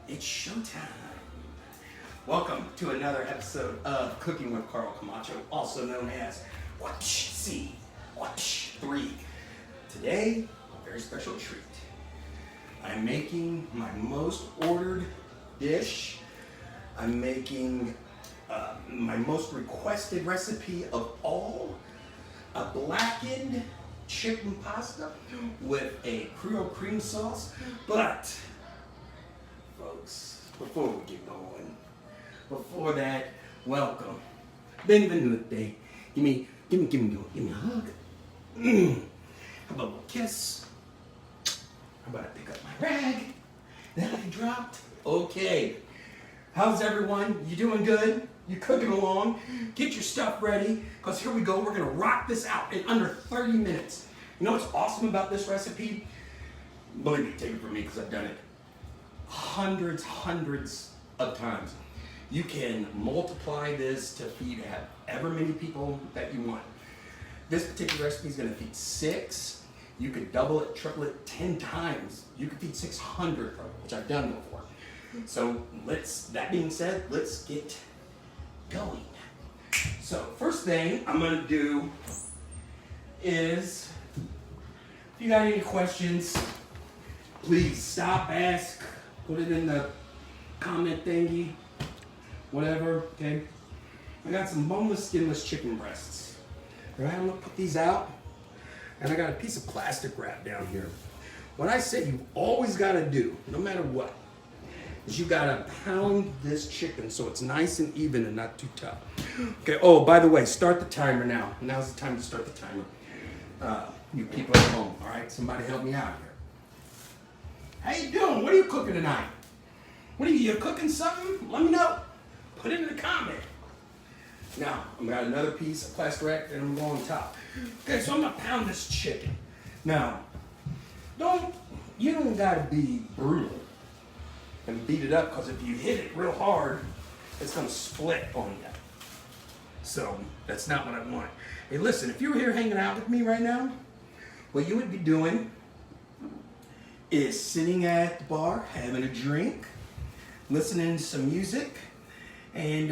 It's showtime. Welcome to another episode of Cooking with Carl Camacho, also known as Watch C, Watch 3. Today, a very special treat. I'm making my most ordered dish. I'm making my most requested recipe of all, a blackened chicken pasta with a creole cream sauce. But, folks, before we get going, before that, welcome. Benvenuti. Give me a hug. How about a little kiss? How about I pick up my rag that I dropped? Okay. How's everyone? You doing good? You cooking along? Get your stuff ready, because here we go. We're gonna rock this out in under 30 minutes. You know what's awesome about this recipe? Believe me, take it from me, because I've done it hundreds of times. You can multiply this to feed however many people that you want. This particular recipe is gonna feed 6. You could double it, triple it 10 times. You could feed 600 from it, which I've done before. So that being said, let's get going. So first thing I'm gonna do is, if you got any questions, please stop, ask, put it in the comment thingy, whatever, okay? I got some boneless, skinless chicken breasts. All right, I'm gonna put these out, and I got a piece of plastic wrap down here. What I say you always gotta do, no matter what, is you gotta pound this chicken so it's nice and even and not too tough. Okay, oh, by the way, start the timer now. Now's the time to start the timer. You people at home, all right? Somebody help me out here. How you doing? What are you cooking tonight? What are you cooking something? Let me know. Put it in the comment. Now, I've got another piece of plastic wrap and I'm going on top. Okay, so I'm gonna pound this chicken. Now, you don't gotta be brutal and beat it up, because if you hit it real hard, it's gonna split on you. So that's not what I want. Hey, listen, if you were here hanging out with me right now, what you would be doing is sitting at the bar, having a drink, listening to some music, and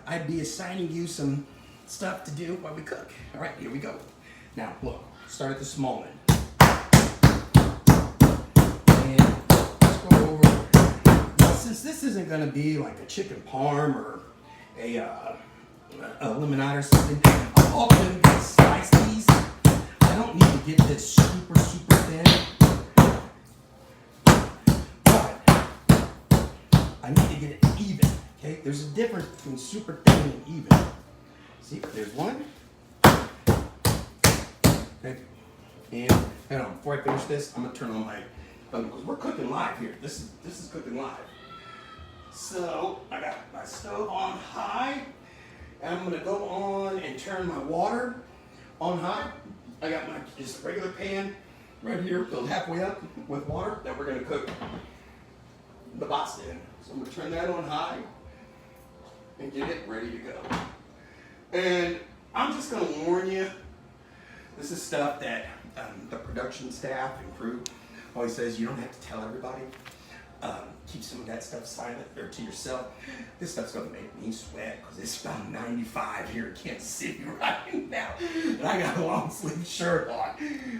I'd be assigning you some stuff to do while we cook. All right, here we go. Now, look, start at the small end. And let's go over. Now, since this isn't gonna be like a chicken parm or a limonade or something, I'm also gonna slice these. I don't need to get this super thin, but I need to get it even, okay? There's a difference between super thin and even. See, there's one. Okay, and hang on, before I finish this, I'm gonna turn on my, because we're cooking live here. This is cooking live. So, I got my stove on high, and I'm gonna go on and turn my water on high. I got my just regular pan right here filled halfway up with water that we're gonna cook the pasta in. So I'm gonna turn that on high and get it ready to go. And I'm just gonna warn you, this is stuff that the production staff and crew always says you don't have to tell everybody. Keep some of that stuff silent or to yourself. This stuff's gonna make me sweat because it's about 95 here in Kansas City right now. And I got a long sleeve shirt on,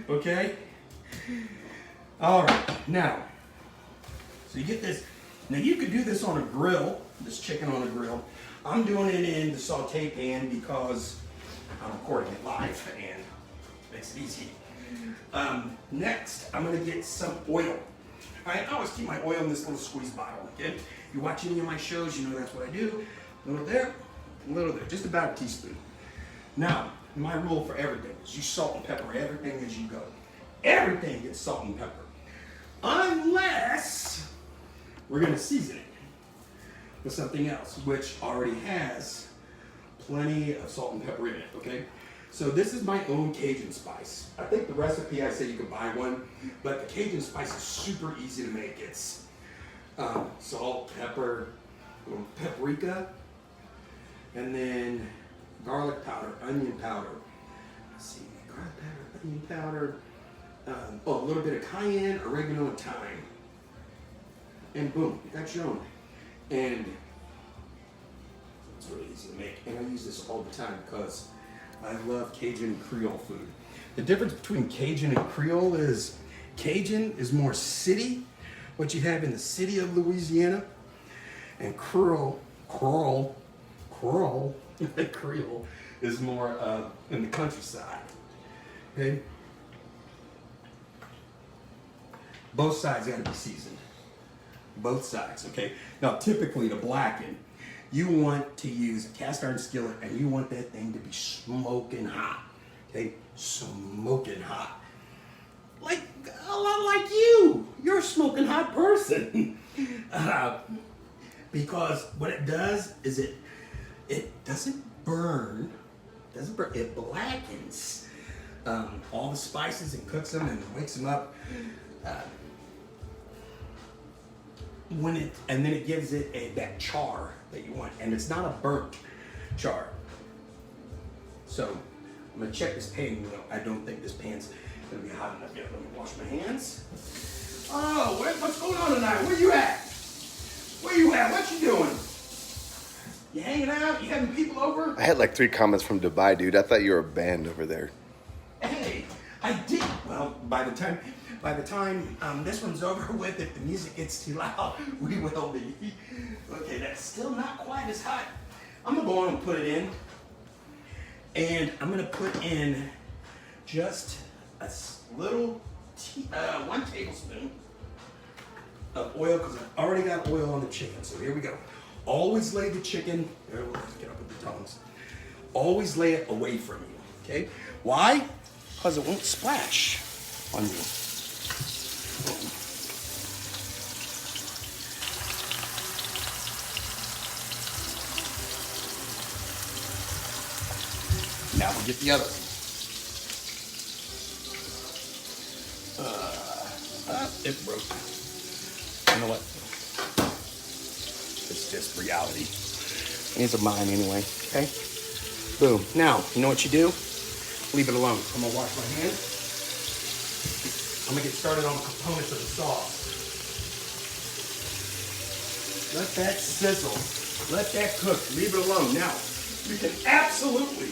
okay? All right, now, so you get this. Now you could do this on a grill, this chicken on a grill. I'm doing it in the saute pan because I'm recording it live and it makes it easy. Next, I'm gonna get some oil. All right, I always keep my oil in this little squeeze bottle, okay? You watch any of my shows, you know that's what I do. A little there, just about a teaspoon. Now, my rule for everything is you salt and pepper everything as you go. Everything gets salt and pepper. Unless we're gonna season it with something else, which already has plenty of salt and pepper in it, okay? So this is my own Cajun spice. I think the recipe, I said you could buy one, but the Cajun spice is super easy to make. It's salt, pepper, paprika, and then garlic powder, onion powder. Let's see, garlic powder, onion powder. A little bit of cayenne, oregano, and thyme. and boom, you got your own. And it's really easy to make. And I use this all the time because I love Cajun and Creole food. The difference between Cajun and Creole is Cajun is more city, what you have in the city of Louisiana, and Creole is more in the countryside. Okay? Both sides got to be seasoned. Both sides, okay? Now, typically the Blacken, you want to use a cast iron skillet and you want that thing to be smoking hot, okay? Smoking hot. Like, a lot like you. You're a smoking hot person. Because what it does is it doesn't burn, it blackens all the spices and cooks them and wakes them up. And then it gives it that char that you want, and it's not a burnt char. So I'm gonna check this pan. I don't think this pan's gonna be hot enough yet. Let me wash my hands. Oh, what's going on tonight? Where you at? Where you at? What you doing? You hanging out? You having people over? I had like 3 comments from Dubai, dude. I thought you were a band over there. Hey, I did. Well, by the time this one's over with, if the music gets too loud, we will be. Okay, that's still not quite as hot. I'm gonna go on and put it in. And I'm gonna put in just a little 1 tablespoon of oil, because I've already got oil on the chicken. So here we go. Always lay the chicken, here, we'll get up with the tongs. Always lay it away from you, okay? Why? Because it won't splash on you. Now we'll get the other one. It broke. You know what? It's just reality. These are mine anyway, okay? Boom. Now, you know what you do? Leave it alone. I'm gonna wash my hands. I'm gonna get started on the components of the sauce. Let that sizzle. Let that cook. Leave it alone. Now, you can absolutely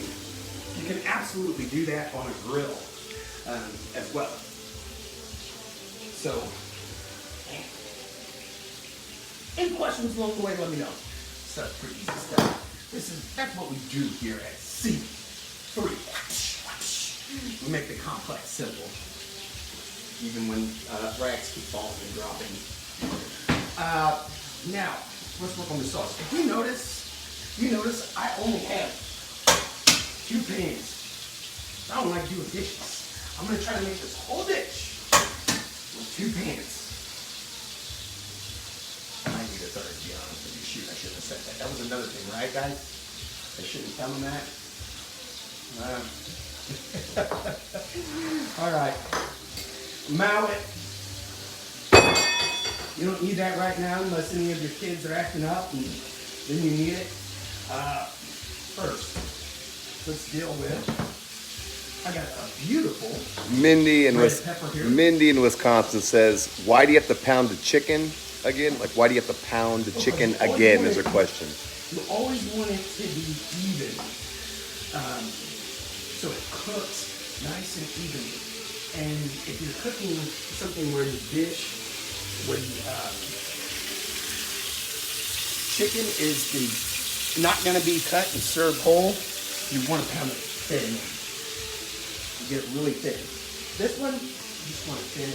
do that on a grill as well. So, any questions along the way, let me know. Stuff's pretty easy stuff. That's what we do here at C3. We make the complex simple, even when racks keep falling and dropping. Now, let's work on the sauce. If you notice I only have 2 pans. I don't like doing dishes. I'm gonna try to make this whole dish with 2 pans. I might need a third, to be honest with you. Shoot, I shouldn't have said that. That was another thing, right, guys? I shouldn't tell them that. All right. Mow it. You don't need that right now unless any of your kids are acting up, and then you need it. First, let's deal with. I got a beautiful Mindy pepper here. Mindy in Wisconsin says, "Why do you have to pound the chicken again? Like, why do you have to pound the chicken again?" Is her question. You always want it to be even, so it cooks nice and evenly. And if you're cooking something where the chicken is not going to be cut and served whole, you want to pound it thin. You get it really thin. This one, you just want it thin.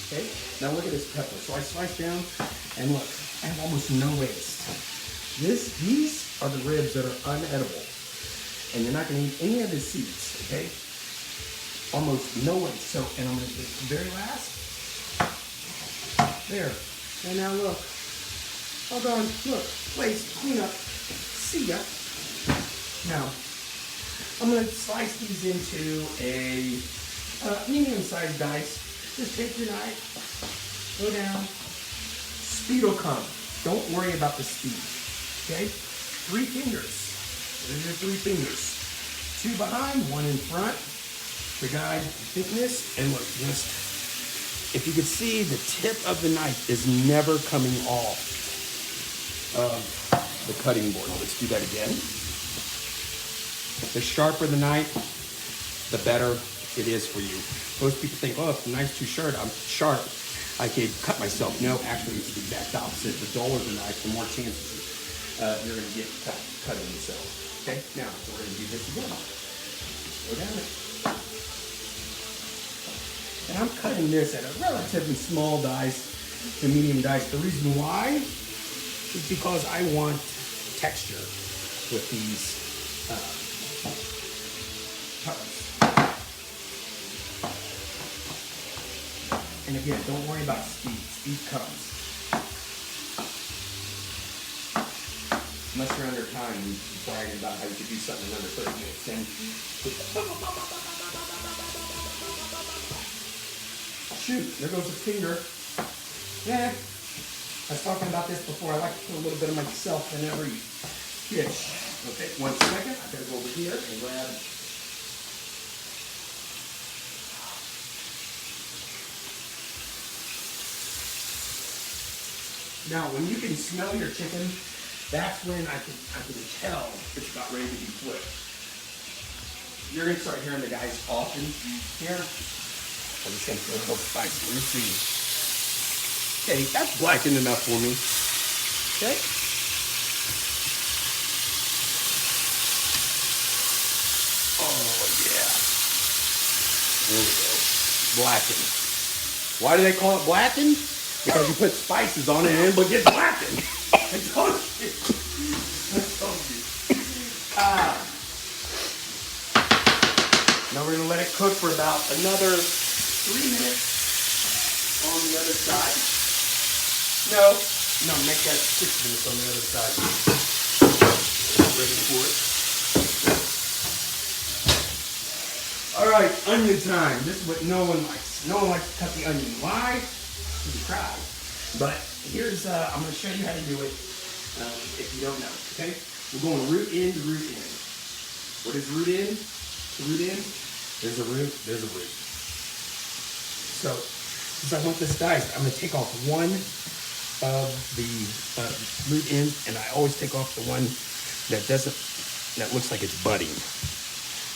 Okay? Now look at this pepper. So I slice down, and look, I have almost no waste. These are the ribs that are unedible. And you're not going to eat any of the seeds, okay? Almost no waste. So, and I'm going to do the very last. There. And now look. Hold on. Look. Waste. Clean up. See ya. Now, I'm going to slice these into a medium-sized dice. Just take your knife. Go down. Speed will come. Don't worry about the speed. Okay? 3 fingers. There's your 3 fingers. 2 behind, 1 in front to guide thickness. And look, just if you could see, the tip of the knife is never coming off of the cutting board. Let's do that again. The sharper the knife, the better it is for you. Most people think, oh, if the knife's too sharp, I could cut myself. No, actually, it's the exact opposite. The duller the knife, the more chances you're going to get cutting yourself. Okay, now we're going to do this again. Go down it. And I'm cutting this at a relatively small dice to medium dice. The reason why is because I want texture with these cuts. And again, don't worry about speed. Speed comes. Unless you're under time, you bragging about how you could do something in under 30 minutes. And shoot, there goes a finger. Yeah, I was talking about this before. I like to put a little bit of myself in every dish. Okay, 1 second. I gotta go over here and grab. Now, when you can smell your chicken, that's when I can tell it's about ready to be flipped. You're gonna start hearing the guys often here. I'm just gonna put a little spicy. Let me see. Okay, that's blackened enough for me. Okay. Oh yeah. There we go. Blackened. Why do they call it blackened? Because you put spices on it and it gets blackened. I told you. I told you. Now we're gonna let it cook for about another 3 minutes on the other side. No, make that 6 minutes on the other side. Ready for it. All right, onion time. This is what no one likes. No one likes to cut the onion. Why? You cry. But here's, I'm going to show you how to do it if you don't know, okay? We're going root in to root in. What is root in? Root in? There's a root, there's a root. So, since I want this diced, I'm going to take off one of the root ends, and I always take off the one that looks like it's budding.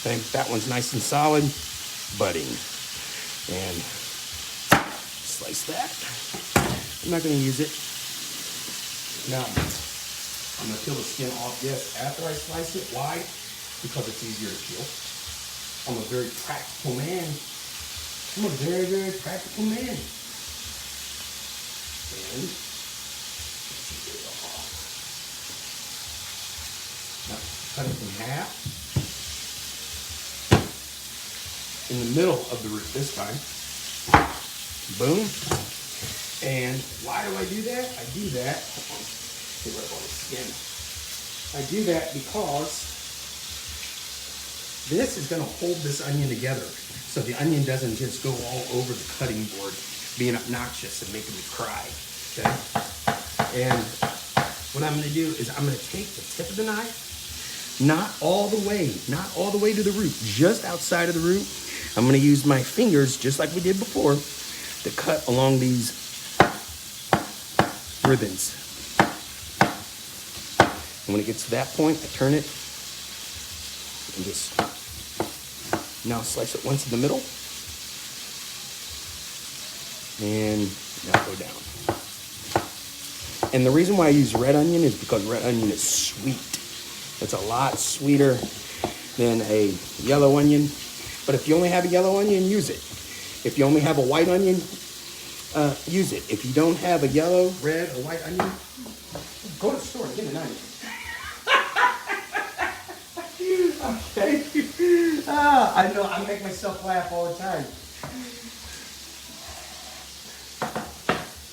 Okay? That one's nice and solid, budding. And slice that. I'm not going to use it. Now, I'm going to peel the skin off, yes, after I slice it. Why? Because it's easier to peel. I'm a very practical man. I'm a very, very practical man. And now, cut it in half. In the middle of the root this time. Boom. And why do I do that? I do that. Hold on. Get rid of all the skin. I do that because this is going to hold this onion together so the onion doesn't just go all over the cutting board being obnoxious and making me cry. Okay? And what I'm going to do is I'm going to take the tip of the knife, not all the way to the root, just outside of the root. I'm going to use my fingers, just like we did before, to cut along these ribbons. And when it gets to that point, I turn it and just now slice it once in the middle. And now go down. And the reason why I use red onion is because red onion is sweet. It's a lot sweeter than a yellow onion. But if you only have a yellow onion, use it. If you only have a white onion, use it. If you don't have a yellow, red, or white onion, go to the store and get an onion. Okay? I know, I make myself laugh all the time.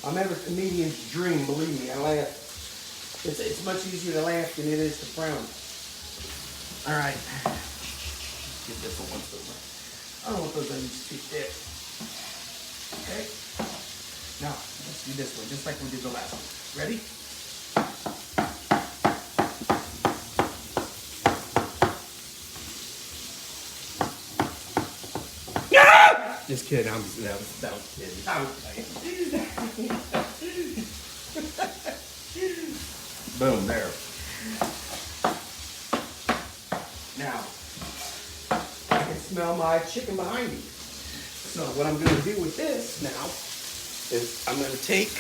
I'm every comedian's dream, believe me, I laugh. It's much easier to laugh than it is to frown. All right. Get this one once over. I don't want those onions too thick. Okay? Now, let's do this one, just like we did the last one. Ready? Ah! Just kidding. That was kidding. I was playing. Boom, there. Now, I can smell my chicken behind me. So what I'm gonna do with this now is I'm gonna take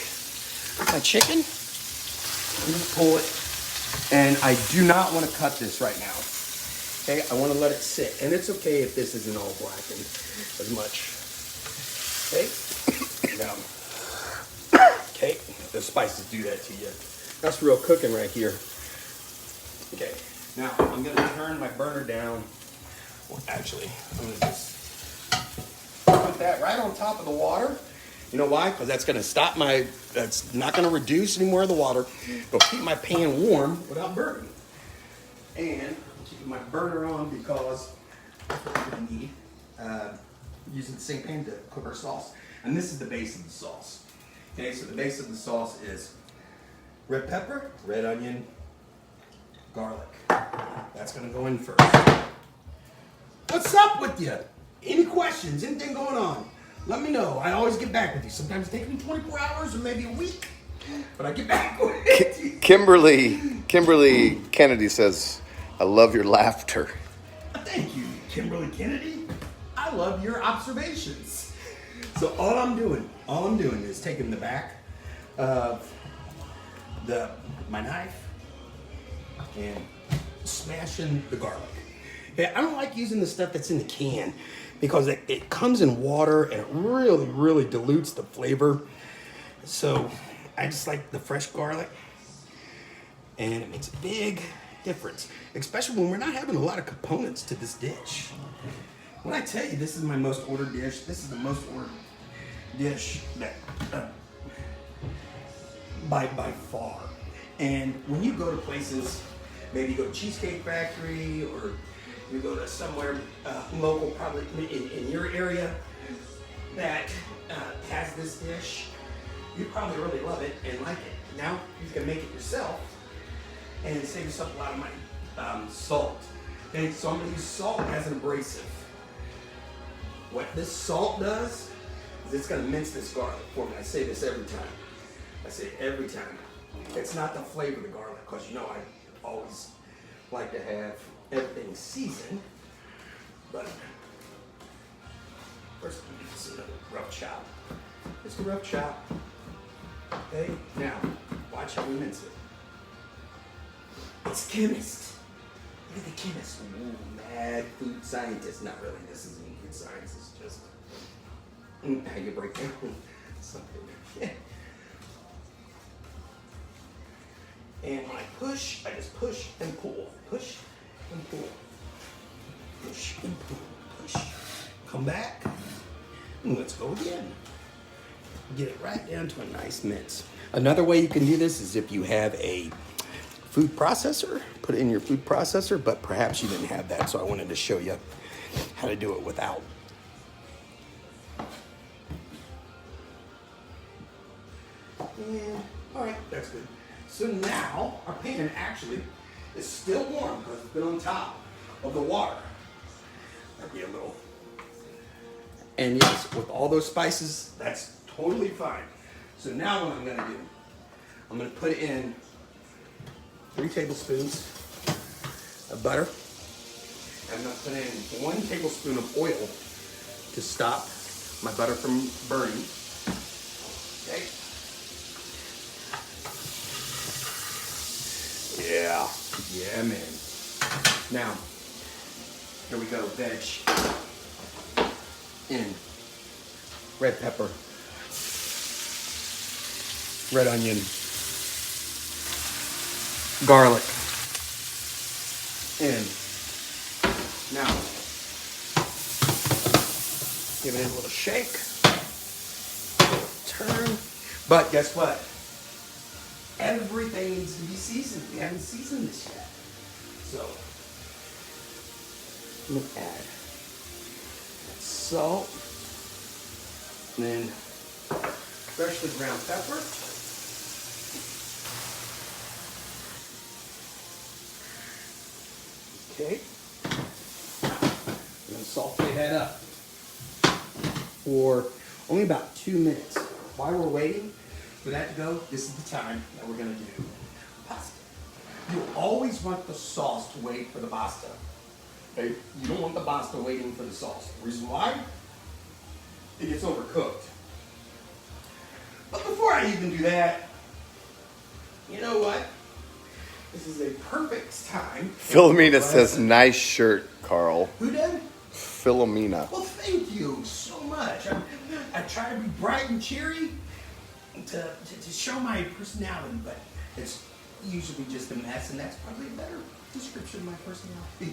my chicken and just pull it. And I do not want to cut this right now. Okay, I want to let it sit. And it's okay if this isn't all blackened as much. Okay, now, okay, the spices do that to you. That's real cooking right here. Okay, now I'm gonna turn my burner down. Well, actually, I'm gonna just put that right on top of the water. You know why? Because that's not gonna reduce any more of the water. It'll keep my pan warm without burning. And I'm keeping my burner on because that's what we're gonna need. Using the same pan to cook our sauce. And this is the base of the sauce. Okay, so the base of the sauce is red pepper, red onion, garlic. That's gonna go in first. What's up with you? Any questions? Anything going on? Let me know. I always get back with you. Sometimes it takes me 24 hours or maybe a week, but I get back with you. Kimberly Kennedy says, I love your laughter. Thank you, Kimberly Kennedy. I love your observations. So all I'm doing is taking the back of my knife and smashing the garlic. Yeah, I don't like using the stuff that's in the can because it comes in water and it really, really dilutes the flavor. So I just like the fresh garlic, and it makes a big difference, especially when we're not having a lot of components to this dish. When I tell you this is my most ordered dish, this is the most ordered dish that by far. And when you go to places, maybe you go to Cheesecake Factory or you go to somewhere local, probably in your area, that has this dish, you probably really love it and like it. Now you can make it yourself and save yourself a lot of money. Salt. Okay, so I'm going to use salt as an abrasive. What this salt does is it's going to mince this garlic for me. I say this every time. I say it every time. It's not the flavor of the garlic, because you know I always like to have everything seasoned. But first, this is another rough chop. Just a rough chop. Okay, now watch how we mince it. It's chemist. Look at the chemist. Ooh, mad food scientist. Not really. This isn't food science. It's just how you break down something. And when I push, I just push and pull. Push and pull. Push and pull. Push. Come back. And let's go again. Get it right down to a nice mince. Another way you can do this is if you have a food processor, put it in your food processor, but perhaps you didn't have that, so I wanted to show you how to do it without. And, all right, that's good. So now our pan actually is still warm because it's been on top of the water. That'd be a little. And yes, with all those spices, that's totally fine. So now what I'm going to do, I'm going to put in 3 tablespoons of butter. I'm going to put in 1 tablespoon of oil to stop my butter from burning. Okay. Yeah. Yeah, man. Now, here we go. Veg in. Red pepper. Red onion. Garlic. In. Now, give it a little shake. Turn. But guess what? Everything needs to be seasoned. We haven't seasoned this yet. So, I'm going to add salt, and then freshly ground pepper. Okay. I'm going to saute that up. for only about 2 minutes. While we're waiting for that to go, this is the time that we're gonna do pasta. You always want the sauce to wait for the pasta. Okay? You don't want the pasta waiting for the sauce. The reason why? It gets overcooked. But before I even do that, you know what? This is a perfect time. Philomena says, nice shirt, Carl. Who did? Philomena. Well, thank you so much. I try to be bright and cheery to show my personality, but it's usually just a mess, and that's probably a better description of my personality.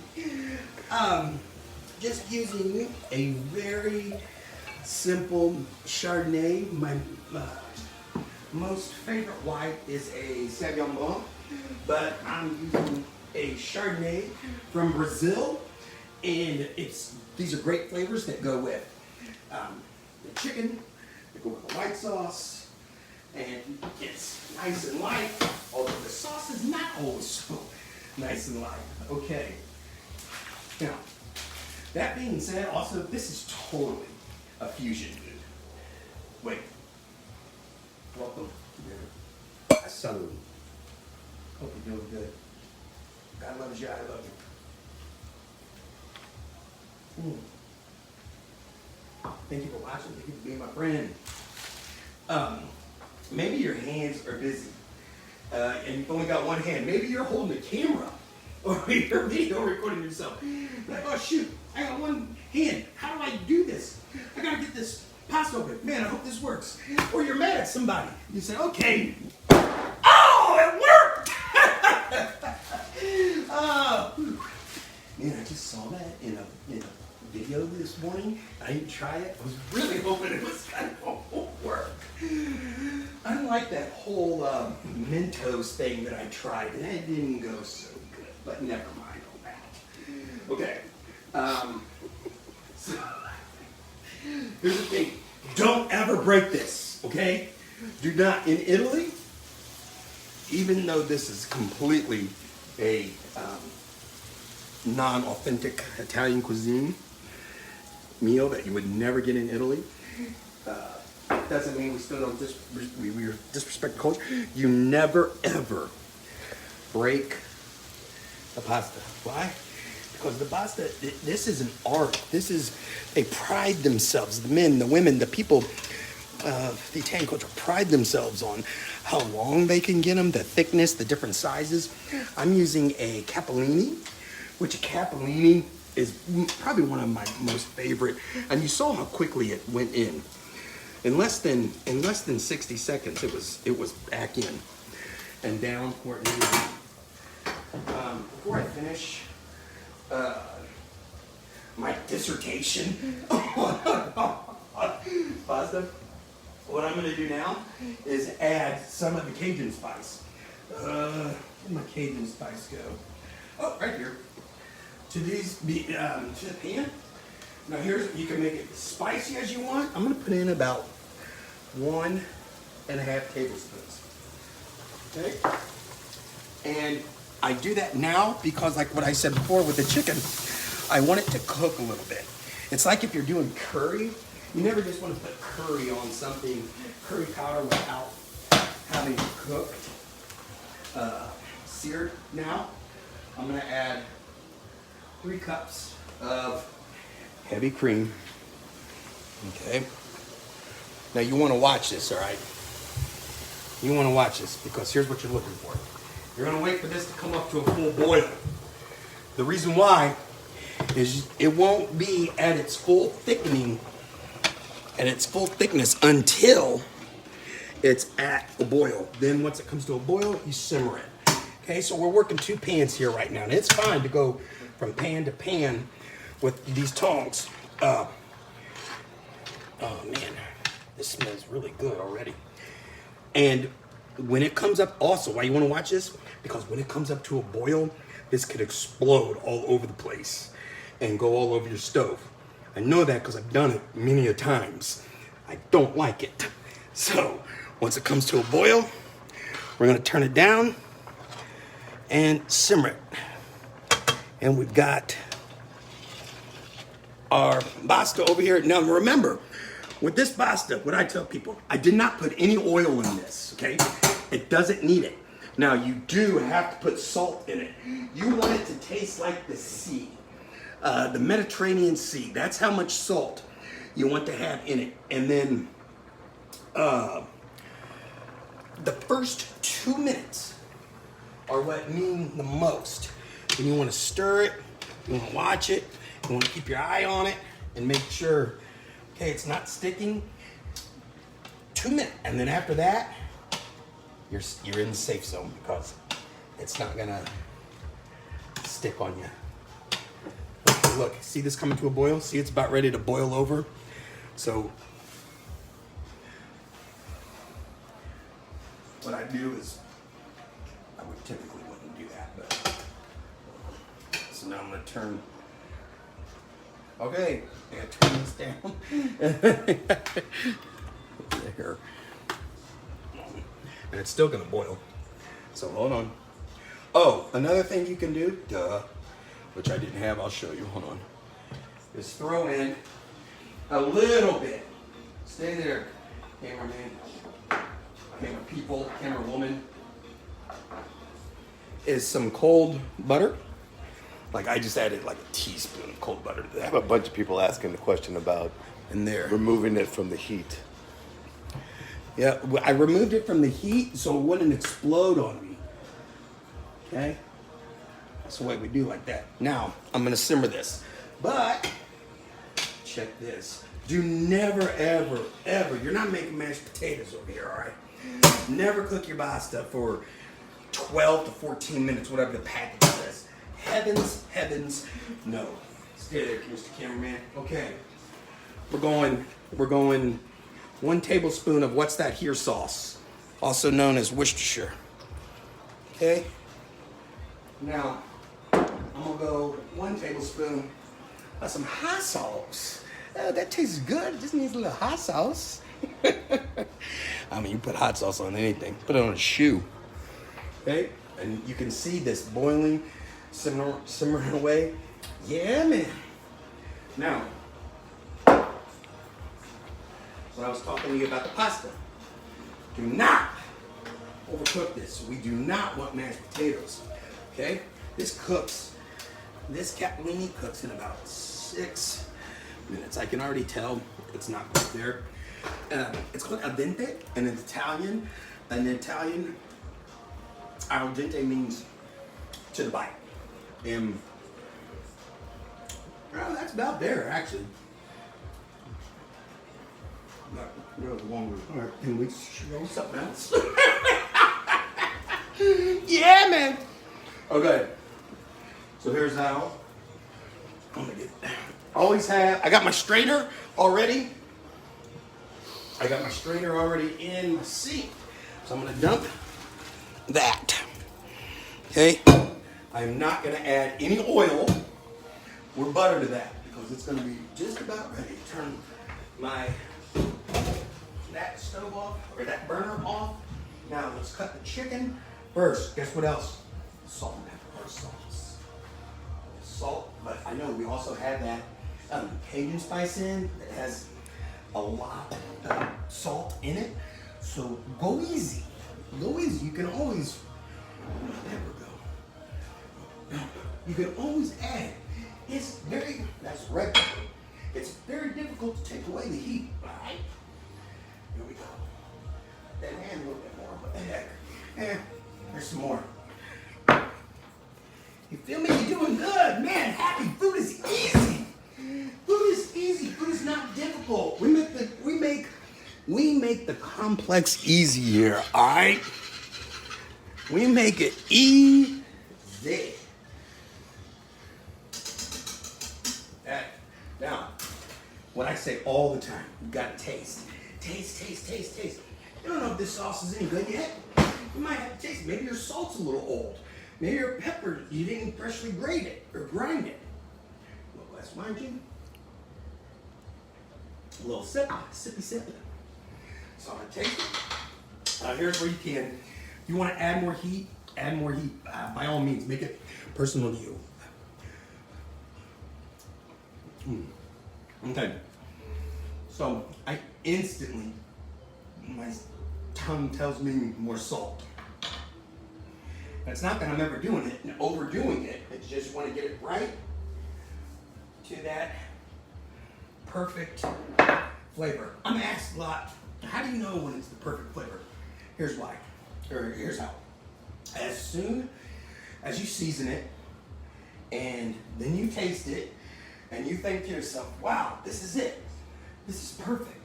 Just using a very simple Chardonnay. My most favorite white is a Sauvignon Blanc, but I'm using a Chardonnay from Brazil, and these are great flavors that go with the chicken, that go with the white sauce, and it's nice and light, although the sauce is not always so nice and light. Okay. Now, that being said, also, this is totally a fusion food. Wait. Welcome to my son. Hope you're doing good. God loves you, I love you. Thank you for watching. Thank you for being my friend. Maybe your hands are busy, and you've only got one hand. Maybe you're holding a camera, or you're video recording yourself. Like, oh shoot, I got one hand. How do I do this? I gotta get this pasta open. Man, I hope this works. Or you're mad at somebody. You say, okay. Oh, it worked! Man, I just saw that in a video this morning. I didn't try it. I was really hoping it was gonna work. Unlike that whole Mentos thing that I tried, that didn't go so good. But never mind all that. Okay. So here's the thing. Don't ever break this, okay? Do not. In Italy, even though this is completely a non-authentic Italian cuisine meal that you would never get in Italy, doesn't mean we still don't we disrespect the culture. You never ever break the pasta. Why? Because the pasta, this is an art. This is, they pride themselves, the men, the women, the people, the Italian culture pride themselves on how long they can get them, the thickness, the different sizes. I'm using a capellini, which a capellini is probably one of my most favorite. And you saw how quickly it went in. In less than 60 seconds, it was back in and down where it needed to be. Before I finish my dissertation on pasta, what I'm going to do now is add some of the Cajun spice. Where'd my Cajun spice go? Oh, right here. To these, to the pan. Now here's, you can make it as spicy as you want. I'm going to put in about 1.5 tablespoons. Okay? And I do that now because, like what I said before with the chicken, I want it to cook a little bit. It's like if you're doing curry, you never just want to put curry on something, curry powder, without having it cooked. Seared. Now, I'm going to add 3 cups of heavy cream. Okay. Now you want to watch this, all right? You want to watch this because here's what you're looking for. You're going to wait for this to come up to a full boil. The reason why is it won't be at its full thickening, at its full thickness until it's at a boil. Then once it comes to a boil, you simmer it. Okay, so we're working 2 pans here right now. And it's fine to go from pan to pan with these tongs. Oh man, this smells really good already. And when it comes up, also, why you want to watch this? Because when it comes up to a boil, this could explode all over the place and go all over your stove. I know that because I've done it many a times. I don't like it. So once it comes to a boil, we're going to turn it down and simmer it. And we've got our pasta over here. Now remember, with this pasta, what I tell people, I did not put any oil in this, okay? It doesn't need it. Now, you do have to put salt in it. You want it to taste like the sea, the Mediterranean Sea. That's how much salt you want to have in it. And then the first 2 minutes are what mean the most. And you want to stir it, you want to watch it, you want to keep your eye on it and make sure, okay, it's not sticking. 2 minutes, and then after that, you're in the safe zone because it's not gonna stick on you. Okay, look, see this coming to a boil? See, it's about ready to boil over. So what I do is, I would typically wouldn't do that, but so now I'm gonna turn. Okay, I gotta turn this down. There. And it's still gonna boil. So hold on. Oh, another thing you can do, which I didn't have, I'll show you, hold on, is throw in a little bit. Stay there, cameraman, camera people, camera woman. Is some cold butter. Like I just added like a teaspoon of cold butter to I that. have a bunch of people asking the question about In there. removing it from the heat. Yeah, I removed it from the heat so it wouldn't explode on me. Okay? That's the way we do like that. Now, I'm gonna simmer this. But, check this. Do never, ever, ever, you're not making mashed potatoes over here, all right? Never cook your pasta for 12 to 14 minutes, whatever the package says. Heavens, no. Stay there, Mr. Cameraman. Okay. We're going 1 tablespoon of what's that here sauce, also known as Worcestershire. Okay. Now, I'm gonna go 1 tablespoon of some hot sauce. That tastes good. Just needs a little hot sauce. I mean, you put hot sauce on anything. Put it on a shoe. Okay. And you can see this boiling, simmering away. Yeah, man. Now. So I was talking to you about the pasta. Do not overcook this. We do not want mashed potatoes. Okay? This capellini cooks in about 6 minutes. I can already tell it's not cooked there. It's called al dente, and in Italian, al dente means to the bite. And well, that's about there, actually. Longer. All right, can we show something else? Yeah, man. Okay. So here's how. I'm gonna get. I got my strainer already. I got my strainer already in my sink. So I'm gonna dump that. Okay. I'm not gonna add any oil or butter to that because it's gonna be just about ready to turn that stove off, or that burner off. Now let's cut the chicken first. Guess what else? Salt and pepper sauce. Salt, but I know we also have that Cajun spice in that has a lot of salt in it. So go easy. Go easy. You can always You can always add. That's red pepper. It's very difficult to take away the heat, right? Here we go. That hand a little bit more, what the heck? There's some more. You feel me? You're doing good, man. Happy food is easy. Food is easy. Food is not difficult. We make the complex easy here, all right? We make it easy. Now, what I say all the time, you gotta taste. Taste. You don't know if this sauce is any good yet. You might have to taste it. Maybe your salt's a little old. Maybe your pepper, you didn't freshly grate it or grind it. A little glass of wine, Jim. A little sippy sip. So I'm gonna taste it. Here's where you can. You wanna add more heat? Add more heat. By all means, make it personal to you. Okay. So instantly my tongue tells me more salt. And it's not that I'm ever doing it and overdoing it. I just want to get it right to that perfect flavor. I'm asked a lot, how do you know when it's the perfect flavor? Here's why, or here's how. As soon as you season it, and then you taste it, and you think to yourself, wow, this is it. This is perfect.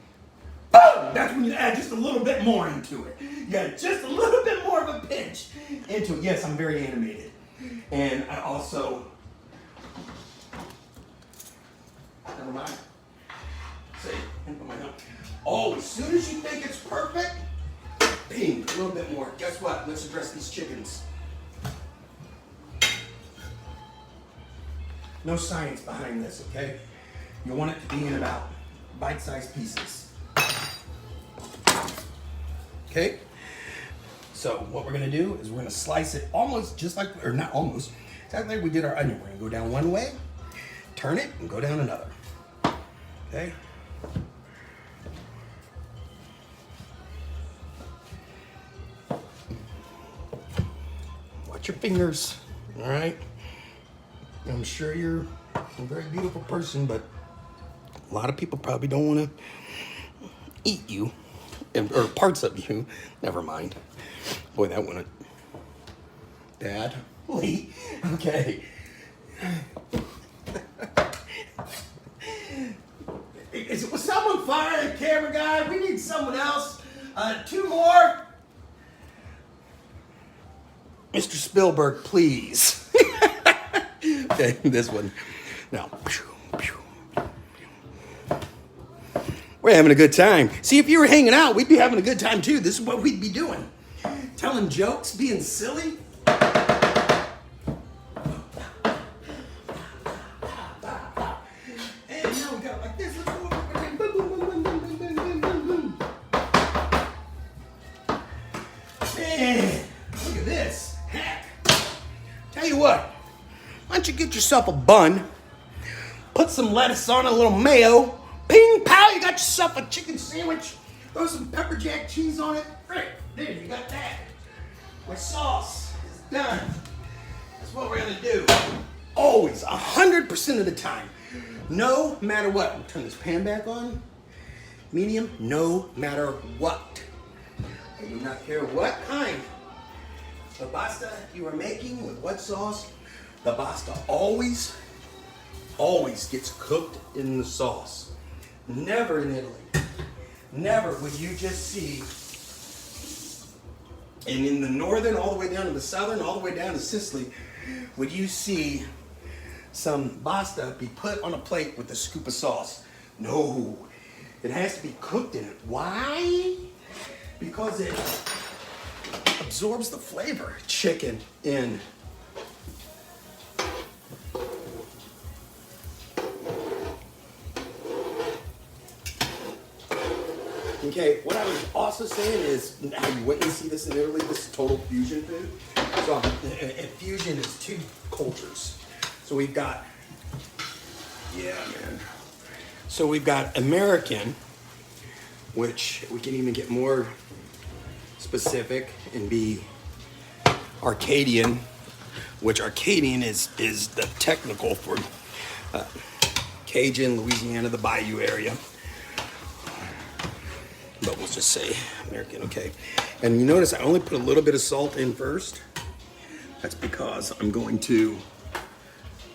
Boom! That's when you add just a little bit more into it. Yeah, just a little bit more of a pinch into it. Yes, I'm very animated. And I also, never mind. See, oh, as soon as you think it's perfect, ping, a little bit more. Guess what? Let's address these chickens. No science behind this, okay? You want it to be in about bite-sized pieces. Okay? So what we're gonna do is we're gonna slice it almost just like, or not almost, exactly like we did our onion. We're gonna go down one way, turn it, and go down another. Okay? Watch your fingers, all right? I'm sure you're a very beautiful person, but a lot of people probably don't want to eat you, or parts of you. Never mind. Boy, that wouldn't. Dad? Lee? Okay. Was someone firing the camera guy? We need someone else. 2 more. Mr. Spielberg, please. Okay, this one. Now, we're having a good time. See, if you were hanging out, we'd be having a good time too. This is what we'd be doing. Telling jokes, being silly. And now we got it like this. Let's go over. Boom, boom, boom, boom, boom, boom, boom, boom, boom. Man, look at this. Heck. Tell you what. Why don't you get yourself a bun, put some lettuce on it, a little mayo, ping, pow, you got yourself a chicken sandwich, throw some pepper jack cheese on it, right, there, you got that. My sauce is done. That's what we're gonna do. Always, 100% of the time, no matter what. We'll turn this pan back on, medium, no matter what. I do not care what kind of pasta you are making with what sauce. The pasta always gets cooked in the sauce. Never in Italy. Never would you just see, and in the northern, all the way down to the southern, all the way down to Sicily, would you see some pasta be put on a plate with a scoop of sauce? No. It has to be cooked in it. Why? Because it absorbs the flavor. Chicken in. Okay, what I was also saying is, you wouldn't see this in Italy, this is total fusion food. So, fusion is 2 cultures. So we've got, yeah, man. So we've got American, which we can even get more specific and be Arcadian, which Arcadian is the technical for Cajun, Louisiana, the Bayou area. But we'll just say American, okay. And you notice I only put a little bit of salt in first. That's because I'm going to,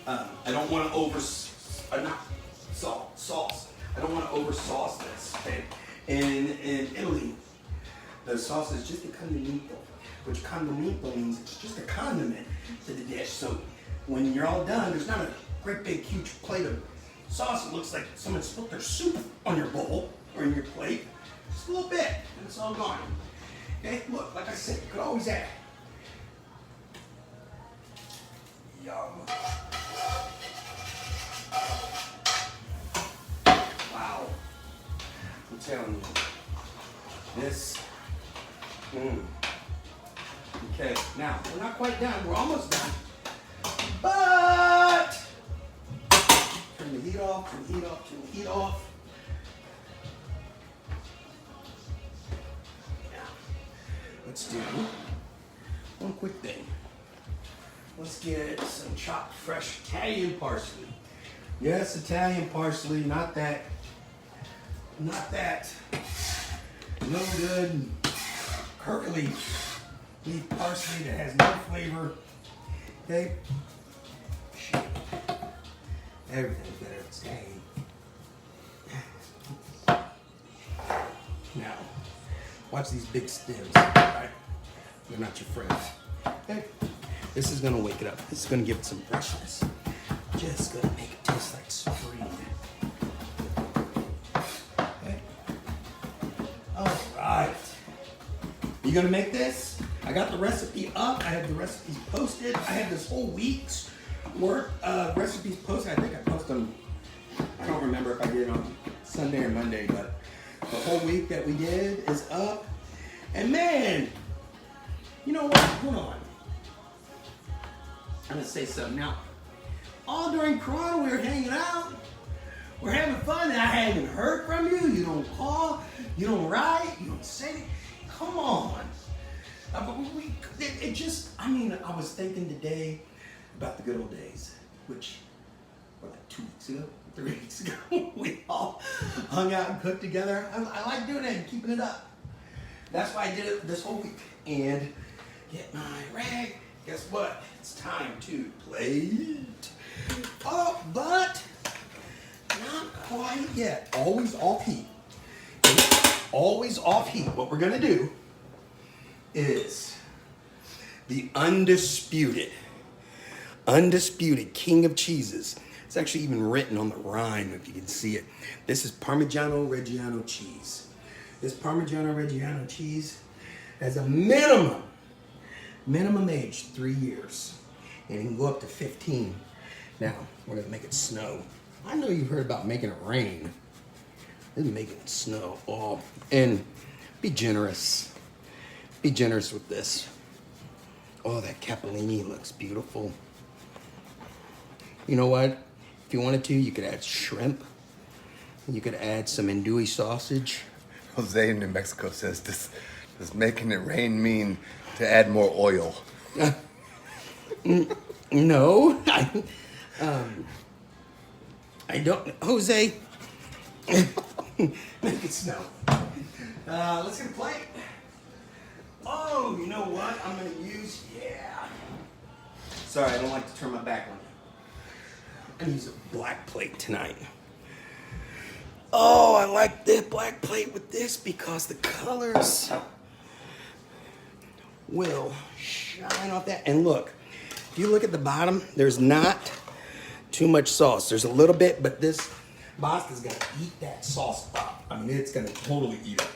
I don't want to sauce. I don't want to over sauce this, okay? In Italy, the sauce is just a condimento, which condimento means it's just a condiment to the dish. So when you're all done, there's not a great big huge plate of sauce. It looks like someone spilled their soup on your bowl or in your plate. Just a little bit, and it's all gone. Okay, look, like I said, you could always add. Yum. Wow. I'm telling you. This. Okay, now, we're not quite done. We're almost done. But, turn the heat off, turn the heat off, turn the heat off. let's do one quick thing. Let's get some chopped fresh Italian parsley. Yes, Italian parsley, not that no good curly leaf parsley that has no flavor. Okay? Shit. Everything's better Italian. Now, watch these big stems, right? They're not your friends. Okay? This is gonna wake it up. This is gonna give it some freshness. Just gonna make it taste like spring. Okay? All right. You gonna make this? I got the recipe up. I have the recipes posted. I have this whole week's worth of recipes posted. I think I posted them. I don't remember if I did it on Sunday or Monday, but the whole week that we did is up. And man, you know what? Hold on. I'm gonna say something now. All during Corona, we were hanging out. We're having fun, and I haven't heard from you. You don't call. You don't write. You don't say anything. Come on. But it just, I mean, I was thinking today about the good old days, which were like 2 weeks ago, 3 weeks ago. We all hung out and cooked together. I like doing that and keeping it up. That's why I did it this whole week. And get my rag. Guess what? It's time to plate. Oh, but not quite yet. Always off heat. Always off heat. What we're gonna do is the undisputed king of cheeses. It's actually even written on the rind, if you can see it. This is Parmigiano Reggiano cheese. This Parmigiano Reggiano cheese has a minimum age 3 years, and it can go up to 15. Now we're gonna make it snow. I know you've heard about making it rain. This is making it snow. Oh, and be generous. Be generous with this. Oh, that capellini looks beautiful. You know what? If you wanted to, you could add shrimp. You could add some andouille sausage. Jose in New Mexico says, does making it rain mean to add more oil? No. I don't. Jose, make it snow. Let's get a plate. Oh, you know what? I'm going to use, Sorry, I don't like to turn my back on you. I'm going to use a black plate tonight. Oh, I like the black plate with this because the colors will shine off that. And look, if you look at the bottom, there's not too much sauce. There's a little bit, but this pasta's going to eat that sauce up. I mean, it's going to totally eat it.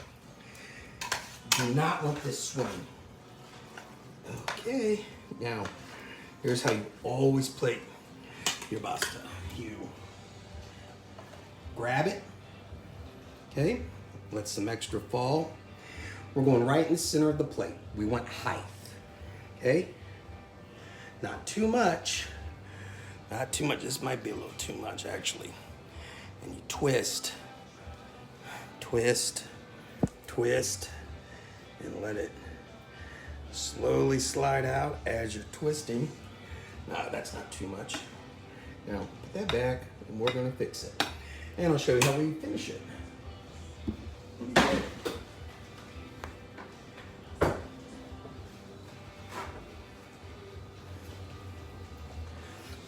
Do not let this swim. Okay, now here's how you always plate your pasta. You grab it, okay, let some extra fall. We're going right in the center of the plate. We want height, okay? Not too much, not too much. This might be a little too much actually. And you twist, twist, twist, and let it slowly slide out as you're twisting. No, that's not too much. Now, put that back, and we're gonna fix it. And I'll show you how we finish it.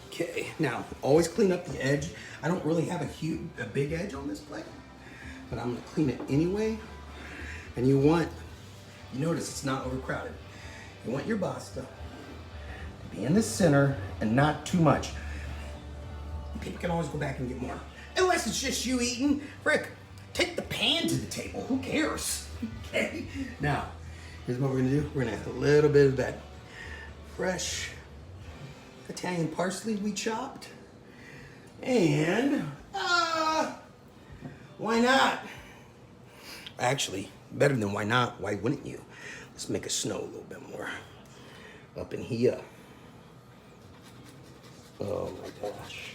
Okay, now, always clean up the edge. I don't really have a big edge on this plate, but I'm gonna clean it anyway. And you notice it's not overcrowded. You want your pasta to be in the center and not too much. People can always go back and get more. Unless it's just you eating. Frick, take the pan to the table. Who cares? Okay? Now, here's what we're gonna do. We're gonna add a little bit of that fresh Italian parsley we chopped. And, why not? Actually, better than why not, why wouldn't you? Let's make it snow a little bit more up in here. Oh my gosh.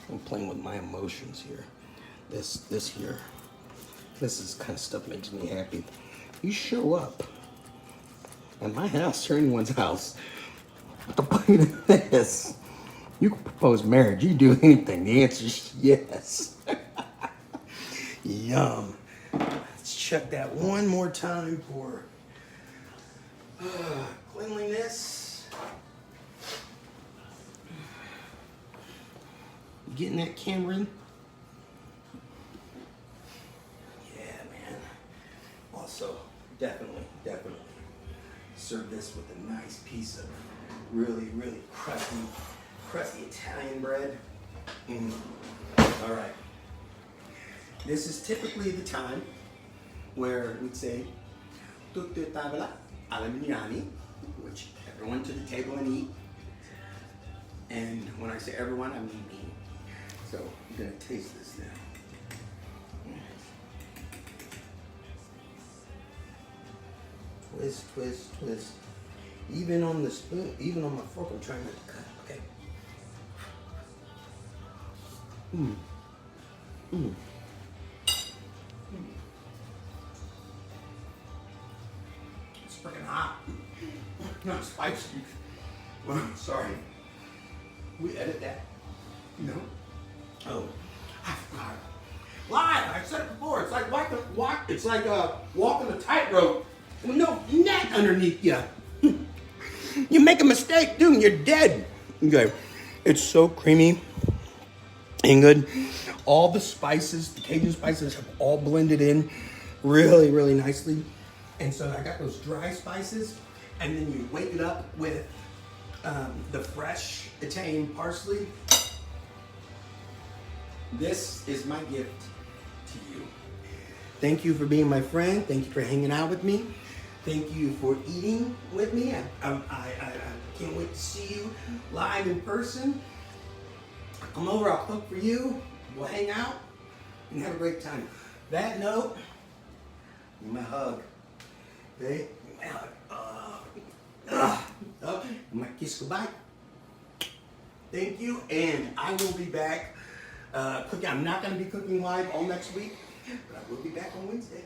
I'm playing with my emotions here. This here. This is kind of stuff makes me happy. You show up at my house or anyone's house, the point of this, you can propose marriage. You do anything. The answer is yes. Yum. Let's check that one more time for cleanliness. You getting that, Cameron? Yeah, man. Also, definitely serve this with a nice piece of really crusty Italian bread. All right. This is typically the time where we'd say tutte tavola alla Mignani, which everyone to the table and eat. And when I say everyone, I mean me. So I'm gonna taste this now. Twist, twist, twist. Even on the spoon, even on my fork, I'm trying not to cut. Okay. It's freaking hot. Not spicy. Well, sorry. We edit that. No. Oh, I forgot. Live. I said it before. It's like walking a tightrope with no net underneath you. You make a mistake, dude, you're dead. Okay. It's so creamy and good. All the spices, the Cajun spices, have all blended in really nicely. And so I got those dry spices, and then you wake it up with the fresh Italian parsley. This is my gift to you. Thank you for being my friend. Thank you for hanging out with me. Thank you for eating with me. I can't wait to see you live in person. Come over, I'll cook for you. We'll hang out and have a great time. That note, give me my hug. Okay? Give me my hug. My kiss goodbye. Thank you, and I will be back cooking. I'm not going to be cooking live all next week, but I will be back on Wednesday.